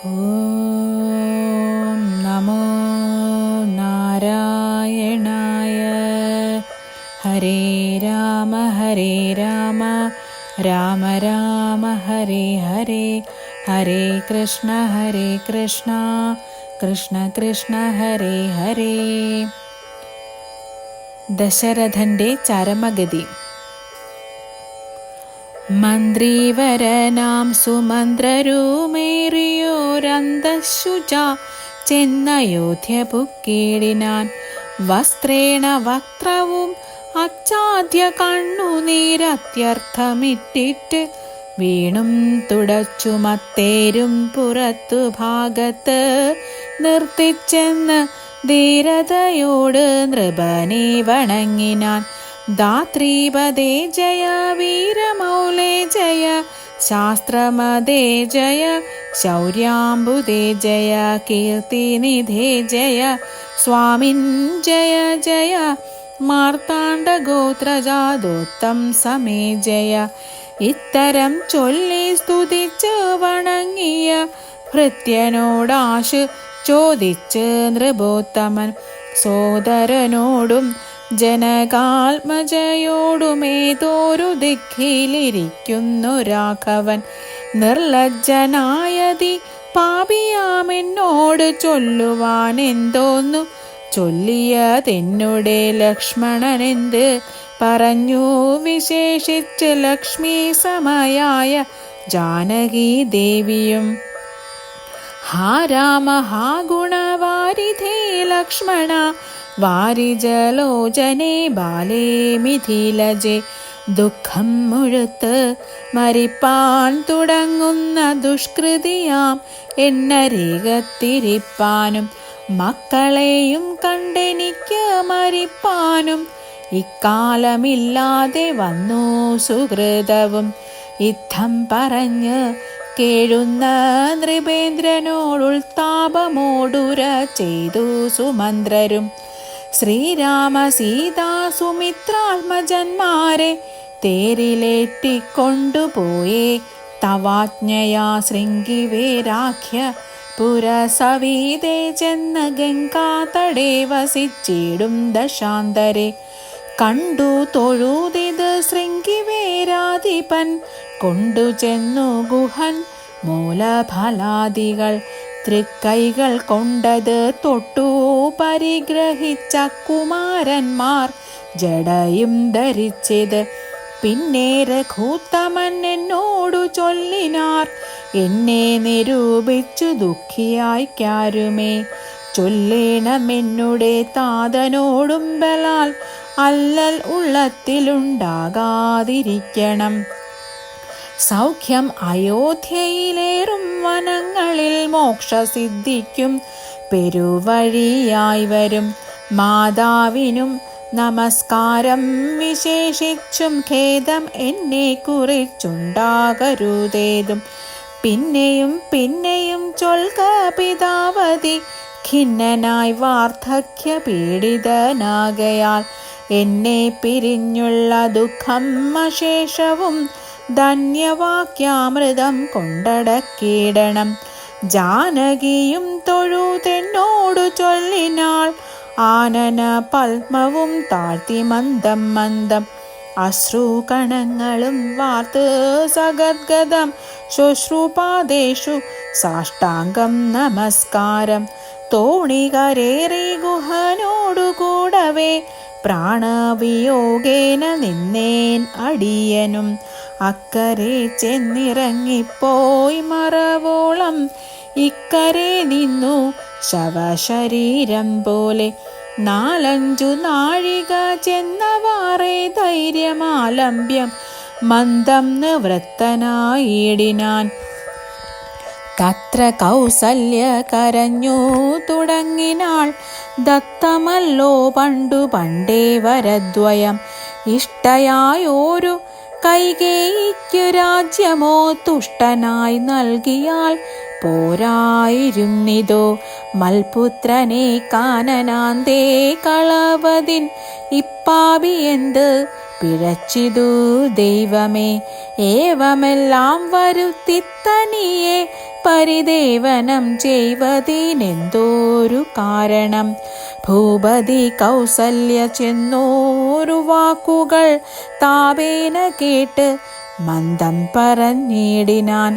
ഓം നമോ നാരായണായ. ഹരേ രാമ രാമ രാമ ഹരേ ഹരേ, ഹരേ കൃഷ്ണ കൃഷ്ണ കൃഷ്ണ ഹരേ ഹരേ. ദശരഥന്റെ ചരമഗതി. മന്ത്രീവരനാം സുമന്ത്രരുമേറിയോരന്തശുച ചെന്നയോധ്യ പുക്കീടിനാൻ. വസ്ത്രേണ വക്ത്രവും അച്ചാദ്യ കണ്ണുനീരത്യർത്ഥമിട്ടിട്ട് വീണും തുടച്ചുമത്തേരും പുറത്തു ഭാഗത്ത് നിർത്തിച്ചെന്ന് ധീരതയോട് നൃപനെ വണങ്ങിനാൻ. ധാത്രീപദേ ജയ വീരമൗലേ ജയ, ശാസ്ത്രമദേ ജയ ശൗര്യാംബുദേ ജയ, കീർത്തിനിധേ ജയ സ്വാമിൻ ജയ ജയ, മാർത്താണ്ഡഗോത്രജാതോത്തം സമേ ജയ. ഇത്തരം ചൊല്ലി സ്തുതിച്ച് വണങ്ങിയ ഭൃത്യനോടാശു ചോദിച്ച് നൃപോത്തമൻ സോദരനോടും ജനകാത്മജയോടുമേതോരു ദിക്കിലിരിക്കുന്നു രാഘവൻ. നിർലജ്ജനായതി പാപിയാമെന്നോട് ചൊല്ലുവാൻ എന്തോന്നു ചൊല്ലിയതെന്നുടെ ലക്ഷ്മണനെന്ത് പറഞ്ഞു വിശേഷിച്ച് ലക്ഷ്മി സമയായ ജാനകി ദേവിയും. ഹാ രാമ ഹാ ഗുണവാരിധേ ലക്ഷ്മണ, വാരിജലോചനെ ബാലേ മിഥിലജെ. ദുഃഖം മുഴുത്ത് മരിപ്പാൻ തുടങ്ങുന്ന ദുഷ്കൃതിയാം എന്നരികത്തിരിപ്പാനും മക്കളെയും കണ്ടെനിക്ക് മരിപ്പാനും ഇക്കാലമില്ലാതെ വന്നു സുഹൃതവും. ഇത്തം പറഞ്ഞ് കേഴുന്ന നൃപേന്ദ്രനോടുൾത്താപമോടുര ചെയ്തു സുമന്ത്രരും. ശ്രീരാമ സീതാ സുമിത്രാത്മജന്മാരെ തേരിലേറ്റിക്കൊണ്ടുപോയേ തവാജ്ഞയാ ശൃംഗിവേരാഖ്യ പുരസവീതേ ചെന്ന് ഗംഗാതടേ വസിച്ചിടും ദശാന്തരെ. കണ്ടു തൊഴുതിത് ശൃംഗിവേരാധിപൻ കൊണ്ടുചെന്നു ഗുഹൻ മൂലഫലാദികൾ തൃക്കൈകൾ കൊണ്ടത് തൊട്ടു പരിഗ്രഹിച്ച കുമാരന്മാർ ജടയും ധരിച്ചത്. പിന്നെ രഘൂത്തമൻ എന്നോടു ചൊല്ലിനാർ, എന്നെ നിരൂപിച്ചു ദുഃഖിയായിക്കാരുമേ ചൊല്ലേണമെന്നുടെ താതനോടും ബലാൽ അല്ലൽ ഉള്ളത്തിലുണ്ടാകാതിരിക്കണം. സൗഖ്യം അയോധ്യയിലേറും വനങ്ങളിൽ മോക്ഷസിദ്ധിക്കും പെരുവഴിയായി വരും. മാതാവിനും നമസ്കാരം വിശേഷിച്ചും ഖേദം എന്നെ കുറിച്ചുണ്ടാകരുതേതും. പിന്നെയും പിന്നെയും ചൊൽക പിതാവതി, ഖിന്നനായി വാർദ്ധക്യ പീഡിതനാകയാൽ എന്നെ പിരിഞ്ഞുള്ള ദുഃഖം അശേഷവും ധന്യവാക്യാമൃതം കൊണ്ടടക്കിയിടണം. ജാനകിയും തൊഴുതെന്നോടു ചൊല്ലിനാൾ, ആനന പത്മവും താഴ്ത്തി മന്ദം മന്ദം അശ്രുകണങ്ങളും വാർത്ത് സഗദ്ഗദം ശുശ്രൂപാദേഷു സാഷ്ടാംഗം നമസ്കാരം. തോണികരേറി ഗുഹനോടുകൂടവേ പ്രാണവിയോഗേന നിന്നേൻ അടിയനും. അക്കരെ ചെന്നിറങ്ങിപ്പോയി മറവോളം ഇക്കരെ നിന്നു ശവശരീരം പോലെ. 4-5 നാഴിക ചെന്നവാറേ ധൈര്യമാലംബ്യം മന്ദം നിവൃത്തനായിടിനാൻ. തത്ര കൗസല്യ കരഞ്ഞു തുടങ്ങിനാൾ, ദത്തമല്ലോ പണ്ടു പണ്ടേ വരദ്വയം. ഇഷ്ടയായോരു കൈകേയിക്കു രാജ്യമോ തുഷ്ടനായി നൽകിയാൽ പോരായിരുന്നിതോ. മൽപുത്രനെ കാനനാന്തേ കളവതിൻ ഇപ്പാപി എന്ത് പിഴച്ചിതു ദൈവമേ. ഏവമെല്ലാം വരുത്തിത്തനിയെ പരിദേവനം ചെയ്വതിനെന്തോരു കാരണം? ഭൂപതി കൗസല്യ ചെന്നോരു വാക്കുകൾ താപേന കേട്ട് മന്ദം പറഞ്ഞിടിനാൻ.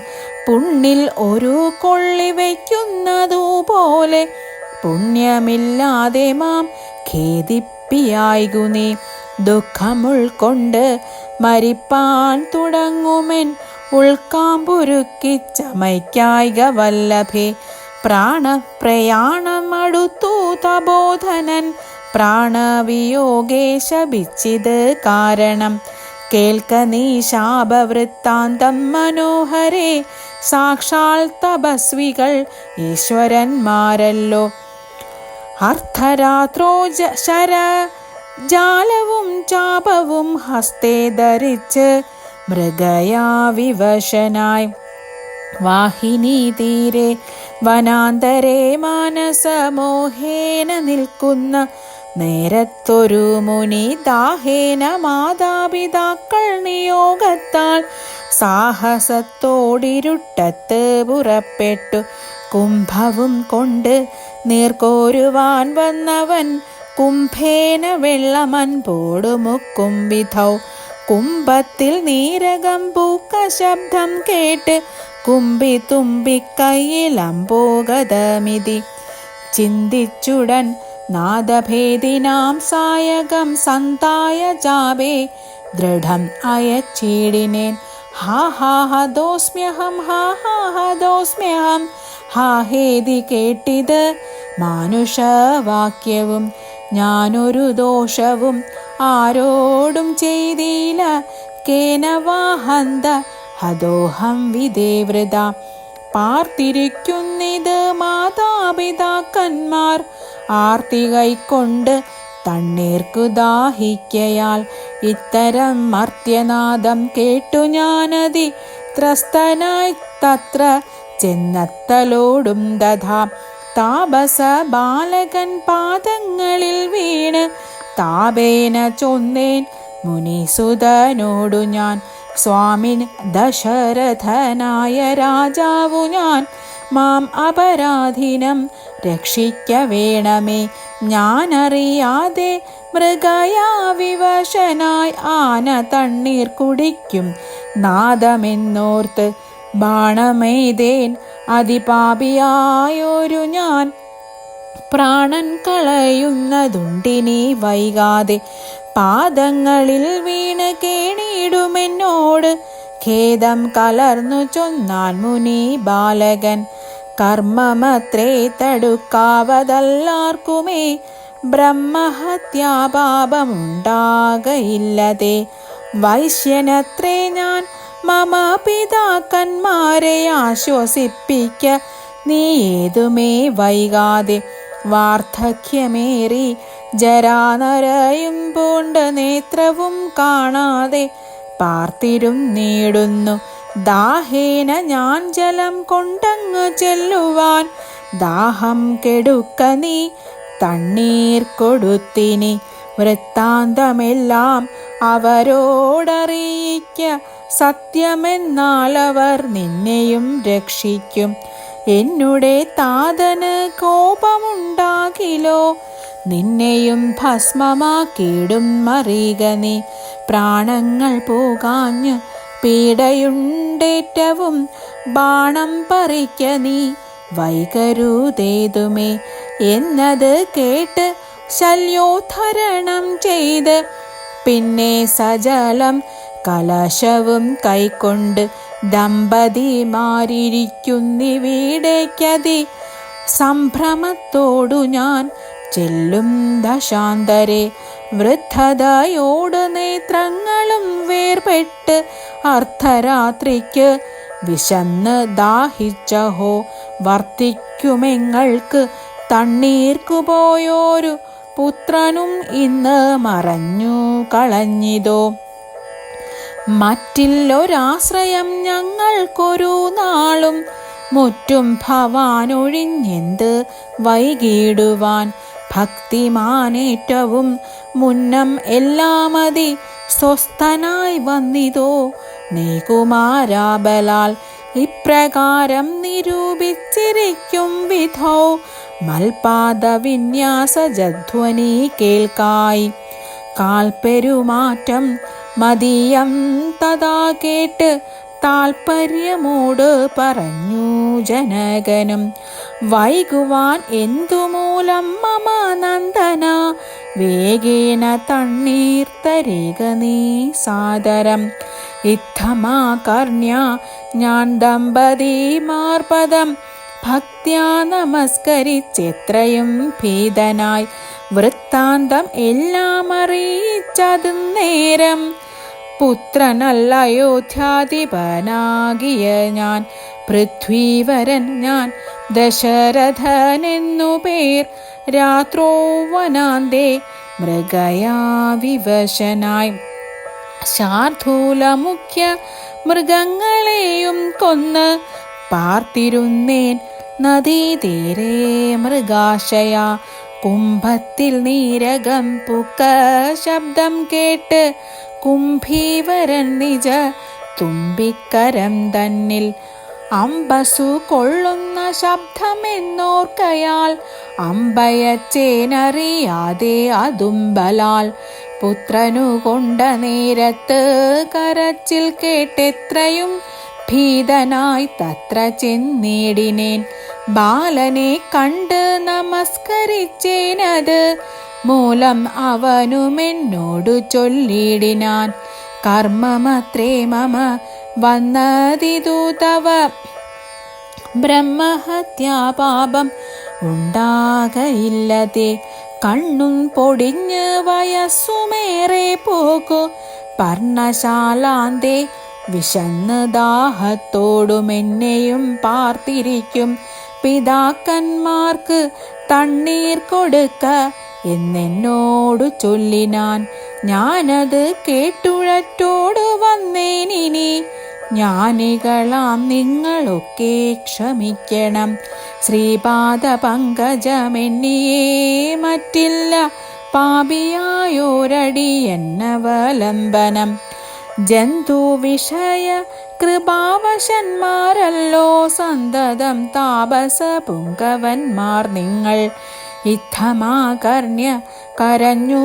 പുണ്ണിൽ ഒരു കൊള്ളി വയ്ക്കുന്നതുപോലെ പുണ്യമില്ലാതെ മാം ഖേദിപ്പിയായികു നീ. ദുഃഖം ഉൾക്കൊണ്ട് മരിപ്പാൻ തുടങ്ങുമെൻ ഉൾക്കാമ്പുരുക്കി ചമയ്ക്കായിക വല്ലഭേ. പ്രാണപ്രയാണം അടുത്തു തപോധനൻ പ്രാണവിയോഗേ ശപിച്ചിത് കാരണം. കേൾക്ക നീ ശാപവൃത്താന്തം മനോഹരേ, സാക്ഷാൽ തപസ്വികൾ ഈശ്വരന്മാരല്ലോ. അർദ്ധരാത്രോ ശരജാലവും ചാപവും ഹസ്തേ ധരിച്ച് മൃഗയാ വിവശനായി വാഹിനി തീരെ വനാന്തരെ മാനസമോഹേന നിൽക്കുന്ന നേരത്തൊരു മുനി ദാഹേന മാതാപിതാക്കൾ നിയോഗത്താൽ സാഹസത്തോടിരുട്ടത്ത് പുറപ്പെട്ടു. കുംഭവും കൊണ്ട് നീർക്കോരുവാൻ വന്നവൻ കുംഭേന വെള്ളമൻ പോടുമുക്കും വിധൗ. കുംഭത്തിൽ നീരകം പൂക്ക ശബ്ദം കേട്ട് കുമ്പി തുമ്പിക്കൈയിലംബോഗതമിതി ചിന്തിച്ചുടൻ നാദഭേദിനാം സായകം സന്തായ ജാബേ ദൃഢം അയച്ചിടിനേൻ. ഹാ ഹാ ഹദോസ്മ്യഹം ഹാ ഹാ ഹദോസ്മ്യഹം ഹാ ഹേതി കേട്ടിത് മാനുഷവാക്യവും. ഞാനൊരു ദോഷവും ആരോടും ചെയ്തില്ല, കേനവാഹന്ത ഹദോഹം വിദേവൃത. പാർത്തിരിക്കുന്നിത് മാതാപിതാക്കന്മാർ ആർത്തി കൈക്കൊണ്ട് തണ്ണീർക്കു ദാഹിക്കയാൽ. ഇത്തരം മർത്യനാദം കേട്ടു ഞാനതി ത്രസ്തനായി തത്ര ചെന്നത്തലോടും ദധാ. താപസ ബാലകൻ പാദങ്ങളിൽ വീണ് താപേന ചൊന്നേൻ മുനിസുതനോടു ഞാൻ. സ്വാമിൻ ദശരഥനായ രാജാവു ഞാൻ, മാം അപരാധിനം രക്ഷിക്ക വേണമേ. ഞാനറിയാതെ മൃഗയാ വിവശനായി ആന തണ്ണീർ കുടിക്കും നാദമെന്നോർത്ത് ബാണമെയ്തേൻ അതിപാപിയായൊരു ഞാൻ. പ്രാണൻ കളയുന്നതുണ്ടിനി വൈകാതെ, പാദങ്ങളിൽ വീണ് കേണിടുമെന്നോട് ഖേദം കലർന്നു ചൊന്നാൻ മുനി ബാലകൻ. കർമ്മമത്രേ തടുക്കാവതല്ലാർക്കുമേ ബ്രഹ്മഹത്യാപാപമുണ്ടാകയില്ലതേ. വൈശ്യനത്രേ ഞാൻ മമ പിതാക്കന്മാരെ ആശ്വസിപ്പിക്ക നീ ഏതുമേ വൈകാതെ. വാർദ്ധക്യമേറി ജരാനരയും പൂണ്ട് നേത്രവും കാണാതെ പാർത്തിരും നേടുന്നു. ദാഹേന ഞാൻ ജലം കൊണ്ടങ്ങ് ചെല്ലുവാൻ ദാഹം കെടുക്ക നീ തണ്ണീർ കൊടുത്തിനി. വൃത്താന്തമെല്ലാം അവരോടറിയിക്ക, സത്യമെന്നാൽ അവർ നിന്നെയും രക്ഷിക്കും. എന്നുടെ താതന് കോപമുണ്ടാകിലോ, നിന്നെയും ഭസ്മമാക്കിയിടും അറിയുക നീ. പ്രാണങ്ങൾ പോകാഞ്ഞ് പീഡയുണ്ടേറ്റവും ബാണം പറിക്ക നീ വൈകരുതേതുമേ എന്നത് കേട്ട് ശല്യോദ്ധരണം ചെയ്ത് പിന്നെ സജലം കലശവും കൈക്കൊണ്ട് ദമ്പതിമാരിയ്ക്കുന്നിവിടേക്കതി സംഭ്രമത്തോടു ഞാൻ ചെല്ലും ദശാന്തരെ. വൃദ്ധതയോട് നേത്രങ്ങളും വേർപെട്ട് അർദ്ധരാത്രിക്ക് വിശന്ന് ദാഹിച്ചഹോ. വർത്തിക്കുമെങ്ങൾക്ക് തണ്ണീർക്കു പോയോരു പുത്രനും ഇന്ന് മറഞ്ഞു കളഞ്ഞിതോ. മറ്റില്ലൊരാശ്രയം ഞങ്ങൾക്കൊരു നാളും മുറ്റും ഭവാനൊഴിഞ്ഞെന്ത് വൈകിടുവാൻ. ഭക്തിമാനേറ്റവും മുന്നം എല്ലാമതി സ്വസ്ഥനായി വന്നിതോ നീ കുമാരാബലാൽ. ഇപ്രകാരം നിരൂപിച്ചിരിക്കും വിധോ മൽപാദവിന്യാസജധ്വനി കേൾക്കായി. കാൽപ്പെരുമാറ്റം മതിയം തഥാ കേട്ട് താൽപര്യമോട് പറഞ്ഞു ജനകനും. വൈകുവാൻ എന്തുമൂലം മമ നന്ദന, വേഗേന തണ്ണീർ തരിക നീ സാദരം. ഇത്തമാകർണ്യ ഞാൻ ദമ്പതിമാർപദം ഭക്ത്യാ നമസ്കരിച്ചെത്രയും ഭീതനായി വൃത്താന്തം എല്ലാം അറിയിച്ചതും നേരം. പുത്രനല്ല അയോധ്യാധിപനാകിയ ഞാൻ, പൃഥ്വീവരൻ ഞാൻ ദശരഥനെന്നു പേർ. രാത്രോ വനാന്തേ മൃഗയാ വിവശനായി ശാർദൂല മുഖ്യ മൃഗങ്ങളെയും കൊന്ന് പാർത്തിരുന്നേൻ നദീതീരെ മൃഗാശയ. കുംഭത്തിൽ നീരകം പുക്ക ശബ്ദം കേട്ട് കുംഭീവരൻ നിജ തുമ്പിക്കരം തന്നിൽ അമ്പസു കൊള്ളുന്ന ശബ്ദമെന്നോർക്കയാൽ അമ്പയച്ചേനറിയാതെ അതുമ്പലാൽ. പുത്രനു കൊണ്ട നേരത്ത് കരച്ചിൽ കേട്ടെത്രയും ഭീതനായി തത്ര ചെന്നിടിനേൻ. ബാലനെ കണ്ട് നമസ്കരിച്ചേനത് മൂലം അവനുമെന്നോടു ചൊല്ലിടിനാൻ. കർമ്മമത്രേ മമ വന്നതിതു തവ, ബ്രഹ്മഹത്യാപാപം ഉണ്ടാകയില്ലതേ. കണ്ണും പൊടിഞ്ഞ് വയസ്സുമേറെ പോകു പർണശാലാന്തേ വിശന്ന് ദാഹത്തോടുമെന്നെയും പാർത്തിരിക്കും പിതാക്കന്മാർക്ക് തണ്ണീർ കൊടുക്ക എന്നെന്നോടു ചൊല്ലിനാൻ. ഞാനത് കേട്ടുഴറ്റോട് വന്നേനിനി. ജ്ഞാനികളാം നിങ്ങളൊക്കെ ക്ഷമിക്കണം. ശ്രീപാദ പങ്കജമെന്നിയേ മറ്റില്ല പാപിയായോരടി എന്നവലംബനം. ജന്തു വിഷയ കൃപാവശന്മാരല്ലോ സന്തതം താപസ പുങ്കവന്മാർ നിങ്ങൾ. ഇത്തമാകർണ്യ കരഞ്ഞു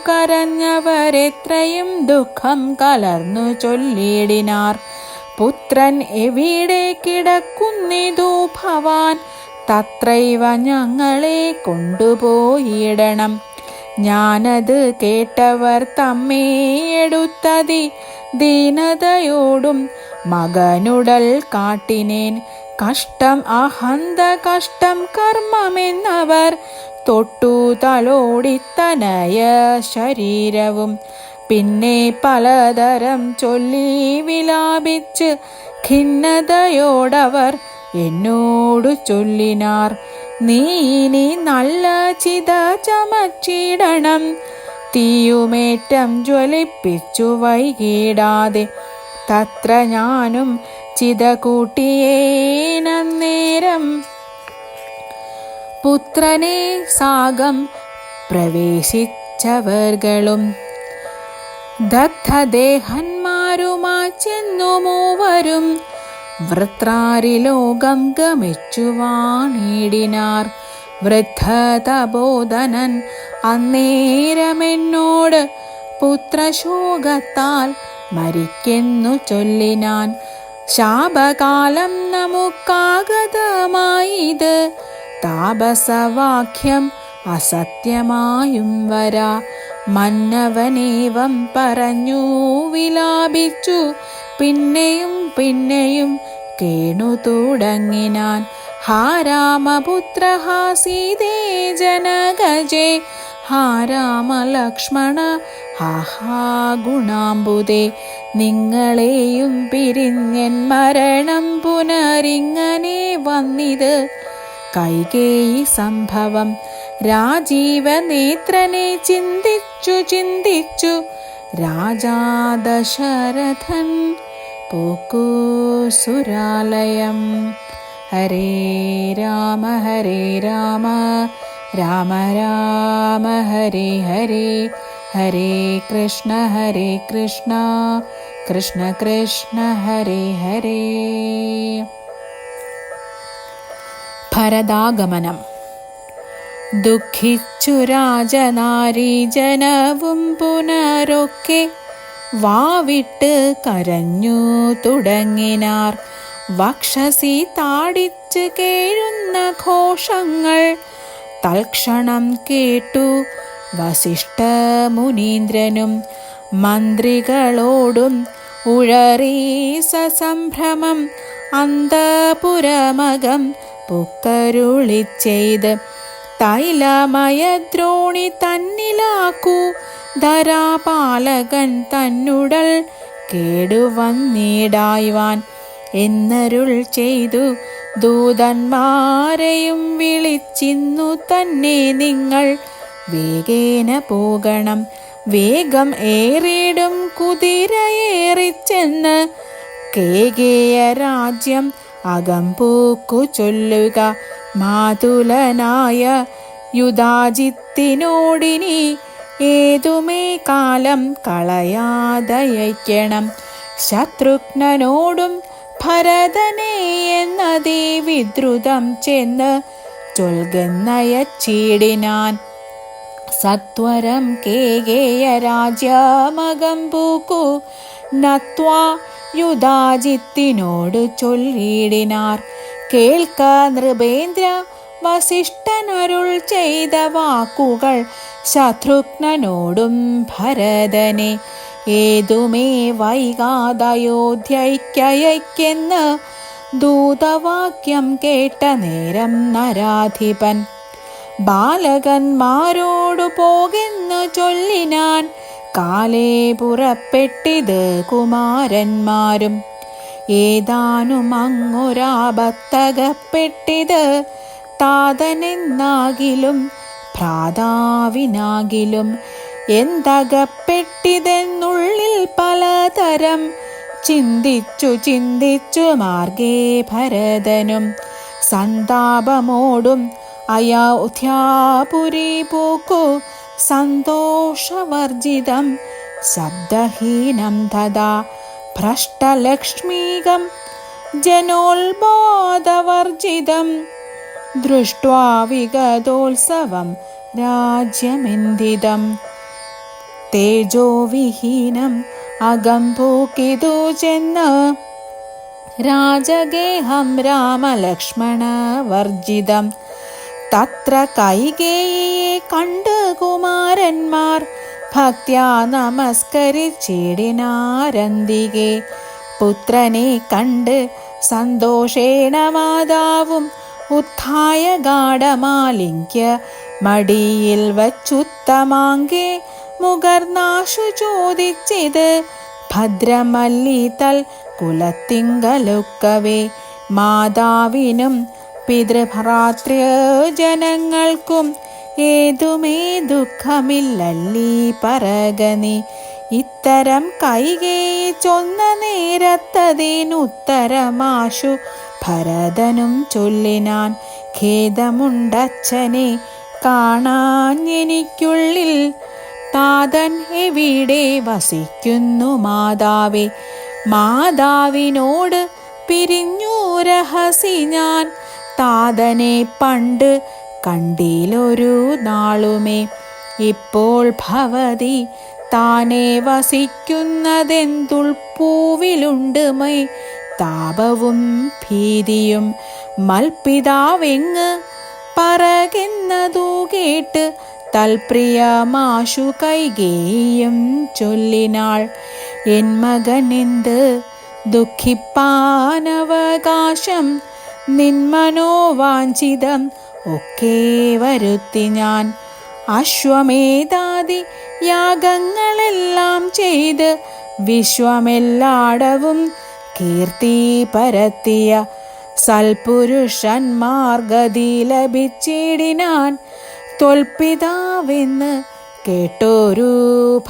കരഞ്ഞവരെത്രയും ദുഃഖം കലർന്നു ചൊല്ലിടിനാർ. പുത്രൻ എവിടെ കിടക്കുന്നിതു ഭവാൻ, തത്രൈവ ഞങ്ങളെ കൊണ്ടുപോയിടണം. ഞാനത് കേട്ടവർ തമ്മേ എടുത്തതി ദീനതയോടും മകനുടൽ കാട്ടിനേൻ. കഷ്ടം അഹന്ത കഷ്ടം കർമ്മമെന്നവർ തൊട്ടു തലോടിത്തനയ ശരീരവും. പിന്നെ പലതരം ചൊല്ലി വിലാപിച്ച് ഖിന്നതയോടവർ എന്നോടു ചൊല്ലിനാർ. നീ ഇനി നല്ല ചിത ചമച്ചിടണം, തീയുമേറ്റം ജ്വലിപ്പിച്ചു വൈകിടാതെ. തത്ര ഞാനും ചിത കൂട്ടിയേനന്നേരം പുത്രനെ സാഗം പ്രവേശിച്ചവർകളും ദഗ്ധദേഹന്മാരുമായി ചെന്നു മൂവരും വൃത്രാരിലോകം ഗമിച്ചു വാണിടിനാർ. വൃദ്ധതബോധനൻ അന്നേരമെന്നോട് പുത്രശോകത്താൽ മരിക്കെന്നു ചൊല്ലിനാൻ. ശാപകാലം നമുക്കാഗതമായിത്, താപസവാക്യം അസത്യമായും വരാ. മന്നവനേവം പറഞ്ഞു വിലാപിച്ചു പിന്നെയും പിന്നെയും കേണു തുടങ്ങിനാൻ. ഹാ രാമപുത്ര ഹാ സീതേ ജനകജേ, ഹാ രാമലക്ഷ്മണ ഹാ ഹാ ഗുണാംബുദേ. നിങ്ങളെയും പിരിഞ്ഞൻ മരണം പുനരിങ്ങനെ വന്നിത് കൈകേയി സംഭവം. രാജീവനേത്രനെ ചിന്തിച്ചു ചിന്തിച്ചു രാജാ ദശരഥൻ പോക്കു സുരാലയം. ഹരേ രാമ രാമ രാമ ഹരേ ഹരേ, ഹരേ കൃഷ്ണ കൃഷ്ണ കൃഷ്ണ ഹരേ ഹരേ. ഭരതാഗമനം. ദുഃഖിച്ചു രാജനാരീജനവും പുനരൊക്കെ വാവിട്ട് കരഞ്ഞു തുടങ്ങിനാർ. വക്ഷസി താടിച്ച് കേഴുന്ന ഘോഷങ്ങൾ തൽക്ഷണം കേട്ടു വസിഷ്ഠ മുനീന്ദ്രനും മന്ത്രികളോടും ഉഴറി സസംഭ്രമം അന്തപുരമകം പുക്കരുളിച്ചെയ്ത് തൈലമയദ്രോണി തന്നിലാക്കൂ ധരാപാലകൻ തന്നുടൽ കേടുവന്നിടായ്വാൻ എന്നരുൾ ചെയ്തു ദൂതന്മാരെയും വിളിച്ചിന്നു തന്നെ നിങ്ങൾ വേഗേന പോകണം. വേഗം ഏറിടും കുതിരയേറിച്ചെന്ന് കേകേയ രാജ്യം അകംപൂക്കു ചൊല്ലുക. മാതുലനായ യുധാജിത്തിനോടിനി ഏതുമേ കാലം കളയാതയക്കണം. ശത്രുഘ്നനോടും ഭരതനെ എന്നതേ വിദ്രുതം ചെന്ന് ചൊൽകെന്നയച്ചിടിനാൻ. സത്വരം കേകേയ രാജ്യമകംപൂക്കു നത്വാ യുധാജിത്തിനോട് ചൊല്ലിടിനാർ. കേൾക്ക നൃപേന്ദ്ര, വസിഷ്ഠനരുൾ ചെയ്ത വാക്കുകൾ ശത്രുഘ്നനോടും ഭരതനെ ഏതുമേ വൈകാതയോധ്യയ്ക്കയക്കെന്ന് ദൂതവാക്യം കേട്ട നേരം നരാധിപൻ ബാലകന്മാരോടു പോകെന്നു ചൊല്ലിനാൻ. കാലേ പുറപ്പെട്ടിത് കുമാരന്മാരും ഏതാനും അങ്ങൊരാപത്തകപ്പെട്ടിത് താതനെന്നാകിലും ഭ്രാതാവിനാകിലും എന്തകപ്പെട്ടിതെന്നുള്ളിൽ പലതരം ചിന്തിച്ചു മാർഗേ ഭരതനും സന്താപമോടും അയോധ്യാപുരി പോക്കു സന്തോഷവർജിതം ശബ്ദഹീനം തഥാ ഭ്രഷ്ടലക്ഷ്മീകം ജനോത്ബോധവർജിതം ദൃഷ്ട്വാ വിഗതോത്സവം രാജ്യമെന്തിതം. തേജോവിഹീനം അകംപൂക്കിതു ചെന്ന് രാജഗേഹം രാമലക്ഷ്മണ വർജിതം. തത്ര കൈകേയിയെ കണ്ട് കുമാരന്മാർ ഭക്ത്യാ നമസ്കരിച്ചിടിനാരന്തികെ. പുത്രനെ കണ്ട് സന്തോഷേണ മാതാവും ഉത്ഥായ ഗാഢമാലിംഗ്യ മടിയിൽ വച്ചുത്തമാങ്കെ മുകർനാശു ചോദിച്ചിത് ഭദ്രമല്ലീതൽ കുലത്തിങ്കലൊക്കവേ. മാതാവിനും പിതൃഭ്രാതൃജനങ്ങൾക്കും ഏതുമേ ദുഃഖമില്ലല്ലീ പറകനി. ഇത്തരം കൈകേയി ചൊന്ന നേരത്തതിനുത്തരമാശു ഭരതനും ചൊല്ലിനാൻ. ഖേദമുണ്ടച്ഛനെ കാണാഞ്ഞെനിക്കുള്ളിൽ, താതൻ എവിടെ വസിക്കുന്നു മാതാവേ. മാതാവിനോട് പിരിഞ്ഞു രഹസി ഞാൻ, താതനെ പണ്ട് കണ്ടിലൊരു നാളുമേ. ഇപ്പോൾ ഭവതി താനെ വസിക്കുന്നതെന്തുൾപ്പൂവിലുണ്ട് മൈ താപവും ഭീതിയും. മൽപിതാവെങ്ങ് പറകെന്നതു കേട്ട് തൽപ്രിയമാശു കൈകേയിയും ചൊല്ലിനാൾ. എൻ മകനെന്ത് ദുഃഖിപ്പാനവകാശം, നിന്മനോവാഞ്ചിതം ഒക്കെ വരുത്തി ഞാൻ. അശ്വമേധാദി യാഗങ്ങളെല്ലാം ചെയ്ത് വിശ്വമെല്ലാടവും കീർത്തി പരത്തിയ സൽപുരുഷന്മാർഗതി ലഭിച്ചിടിനാൻ. ത്വൽപിതാവെന്ന് കേട്ടോരു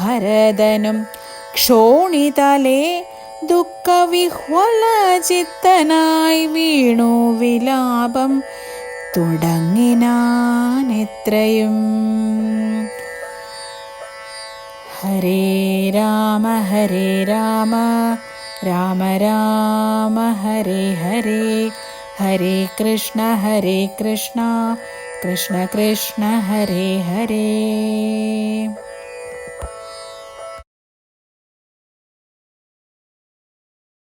ഭരതനും ക്ഷോണിതലേ ദുഃഖവിഹ്വലചിത്തനായി വീണു വിലാപം തുടങ്ങിനാനെത്രയും. ഹരേ രാമ രാമ രാമ ഹരേ ഹരേ, ഹരേ കൃഷ്ണ കൃഷ്ണ കൃഷ്ണ ഹരേ ഹരേ.